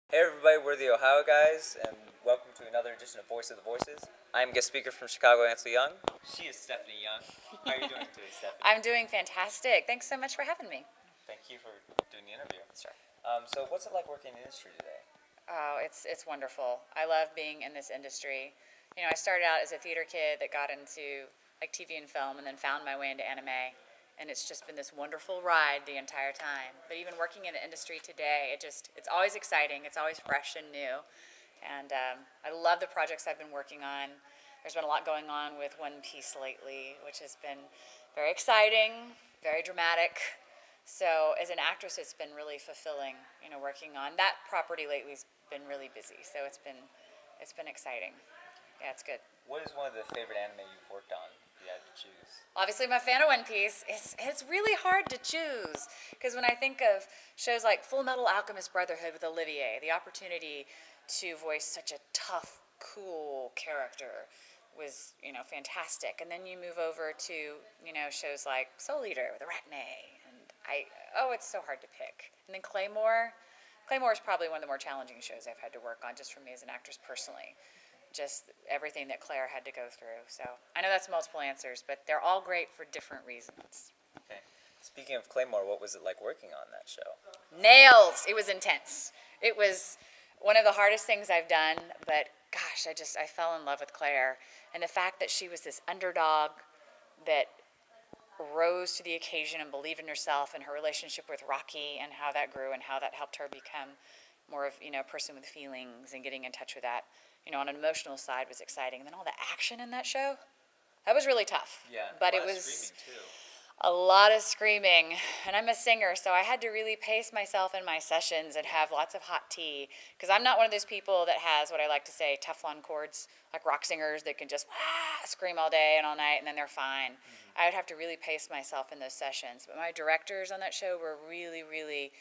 Hey everybody, we're the Ohio guys, and welcome to another edition of Voice of the Voices. I'm guest speaker from Chicago, Ansel Young. She is Stephanie Young. How are you doing today, Stephanie? I'm doing fantastic. Thanks so much for having me. Thank you for doing the interview. Sure. So what's it like working in the industry today? Oh, it's wonderful. I love being in this industry. You know, I started out as a theater kid that got into like TV and film, and then found my way into anime, and it's just been this wonderful ride the entire time. But even working in the industry today, it's always exciting. It's always fresh and new, and I love the projects I've been working on. There's been a lot going on with One Piece lately, which has been very exciting, very dramatic. So as an actress, it's been really fulfilling. You know, working on that property lately has been really busy. So it's been exciting. Yeah, it's good. What is one of the favorite anime you've worked on, if you had to choose? Obviously, my fan of One Piece. It's really hard to choose because when I think of shows like Full Metal Alchemist Brotherhood with Olivier, the opportunity to voice such a tough, cool character was, you know, fantastic. And then you move over to, you know, shows like Soul Eater with Arachne, and it's so hard to pick. And then Claymore. Claymore is probably one of the more challenging shows I've had to work on, just for me as an actress personally. Just everything that Claire had to go through. So I know that's multiple answers, but they're all great for different reasons. Okay. Speaking of Claymore, what was it like working on that show? Nails. It was intense. It was one of the hardest things I've done, but gosh, I fell in love with Claire, and the fact that she was this underdog that rose to the occasion and believed in herself, and her relationship with Rocky and how that grew and how that helped her become more of, you know, a person with feelings and getting in touch with that, you know, on an emotional side was exciting. And then all the action in that show, that was really tough. Yeah, But a it lot of was screaming too. a lot of screaming, and I'm a singer, so I had to really pace myself in my sessions and have lots of hot tea, because I'm not one of those people that has what I like to say Teflon chords, like rock singers that can just scream all day and all night and then they're fine. I would have to really pace myself in those sessions. But my directors on that show were really, really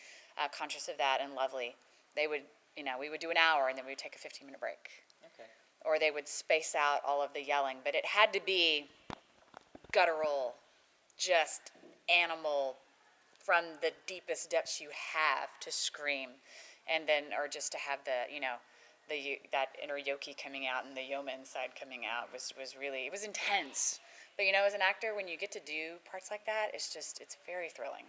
conscious of that and lovely. They would, you know, we would do an hour and then we would take a 15-minute break. Okay. Or they would space out all of the yelling, but it had to be guttural, just animal from the deepest depths you have to scream, and then or just to have the, you know, that inner yoki coming out and the yoma inside coming out was really, it was intense. But you know, as an actor, when you get to do parts like that, it's very thrilling.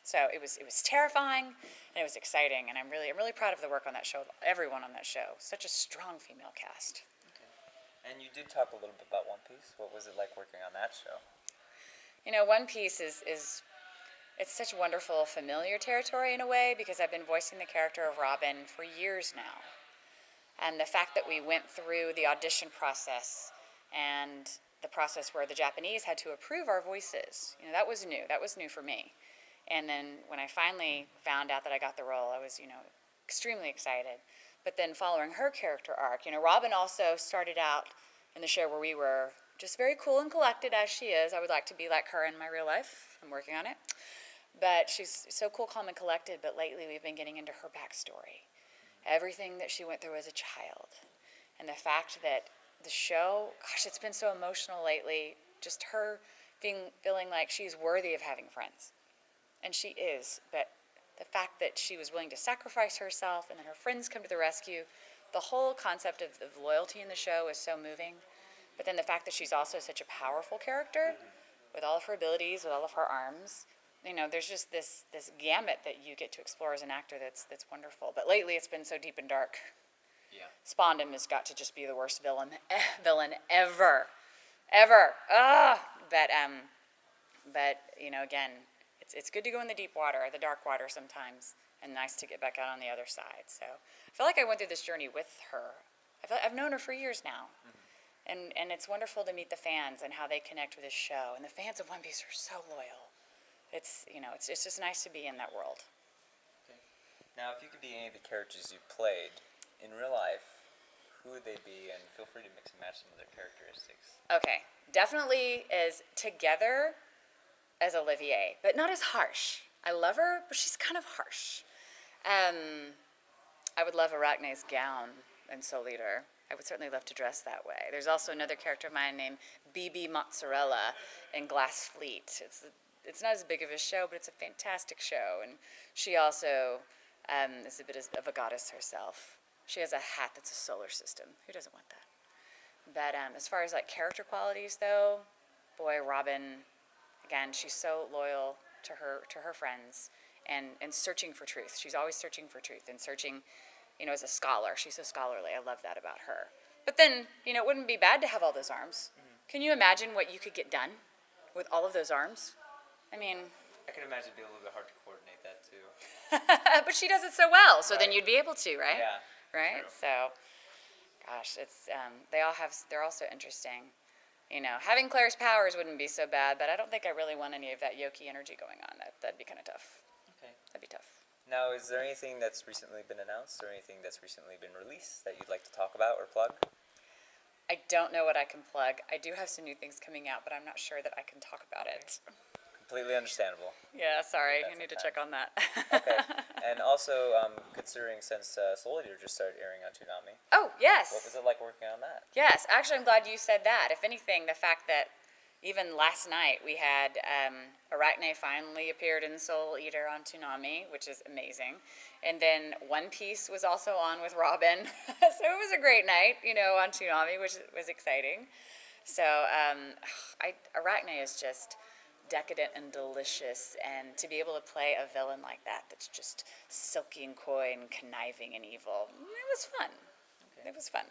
So it was terrifying and it was exciting, and I'm really proud of the work on that show. Everyone on that show, such a strong female cast. And you did talk a little bit about One Piece. What was it like working on that show? You know, One Piece is it's such wonderful familiar territory in a way, because I've been voicing the character of Robin for years now. And the fact that we went through the audition process and the process where the Japanese had to approve our voices, you know, that was new. That was new for me. And then when I finally found out that I got the role, I was, you know, extremely excited. But then following her character arc, you know, Robin also started out in the show where we were just very cool and collected as she is. I would like to be like her in my real life. I'm working on it. But she's so cool, calm, and collected. But lately we've been getting into her backstory. Everything that she went through as a child. And the fact that the show, gosh, it's been so emotional lately. Just her feeling like she's worthy of having friends. And she is. But the fact that she was willing to sacrifice herself and then her friends come to the rescue, the whole concept of loyalty in the show is so moving. But then the fact that she's also such a powerful character with all of her abilities, with all of her arms, you know, there's just this gamut that you get to explore as an actor that's wonderful. But lately it's been so deep and dark. Yeah. Spondum has got to just be the worst villain ever. Ever. Ugh. But you know, again, it's good to go in the deep water, the dark water sometimes, and nice to get back out on the other side. So I feel like I went through this journey with her. I've known her for years now. And it's wonderful to meet the fans and how they connect with this show. And the fans of One Piece are so loyal. It's, you know, it's just nice to be in that world. Okay. Now, if you could be any of the characters you played in real life, who would they be? And feel free to mix and match some of their characteristics. Okay, definitely as together as Olivier, but not as harsh. I love her, but she's kind of harsh. I would love Arachne's gown in Soul Eater. I would certainly love to dress that way. There's also another character of mine named BB Mozzarella in Glass Fleet. It's not as big of a show, but it's a fantastic show. And she also is a bit of a goddess herself. She has a hat that's a solar system. Who doesn't want that? But as far as like character qualities, though, boy, Robin, again, she's so loyal to her friends, and searching for truth. She's always searching for truth and searching, as a scholar. She's so scholarly. I love that about her. But then, it wouldn't be bad to have all those arms. Mm-hmm. Can you imagine what you could get done with all of those arms? I mean, I can imagine it'd be a little bit hard to coordinate that too. But she does it so well, so right. then you'd be able to, right? Yeah. Right? True. So, gosh, it's they're all so interesting. Having Claire's powers wouldn't be so bad, but I don't think I really want any of that Yoki energy going on. That'd be kind of tough. Okay. That'd be tough. Now, is there anything that's recently been announced or anything that's recently been released that you'd like to talk about or plug? I don't know what I can plug. I do have some new things coming out, but I'm not sure that I can talk about it. Completely understandable. Yeah, sorry. I need to check on that. Okay. And also, considering since Soul Eater just started airing on Toonami, Oh, yes. what was it like working on that? Yes, actually, I'm glad you said that. If anything, the fact that even last night we had Arachne finally appeared in Soul Eater on Toonami, which is amazing. And then One Piece was also on with Robin. So it was a great night, on Toonami, which was exciting. So Arachne is just decadent and delicious, and to be able to play a villain like that that's just silky and coy and conniving and evil, it was fun. Okay. It was fun.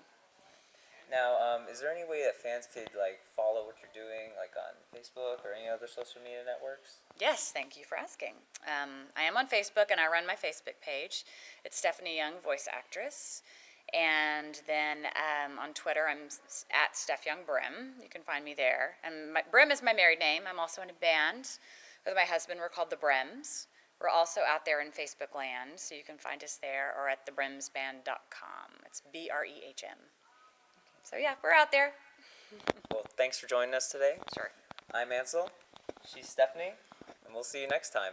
Now, is there any way that fans could follow what you're doing, on Facebook or any other social media networks? Yes, thank you for asking. I am on Facebook, and I run my Facebook page. It's Stephanie Young, voice actress. And then on Twitter, I'm at Steph Young Brim. You can find me there. And Brim is my married name. I'm also in a band with my husband. We're called the Brims. We're also out there in Facebook land, so you can find us there or at thebrimsband.com. It's BREHM. So yeah, we're out there. Well, thanks for joining us today. Sure. I'm Ansel. She's Stephanie. And we'll see you next time.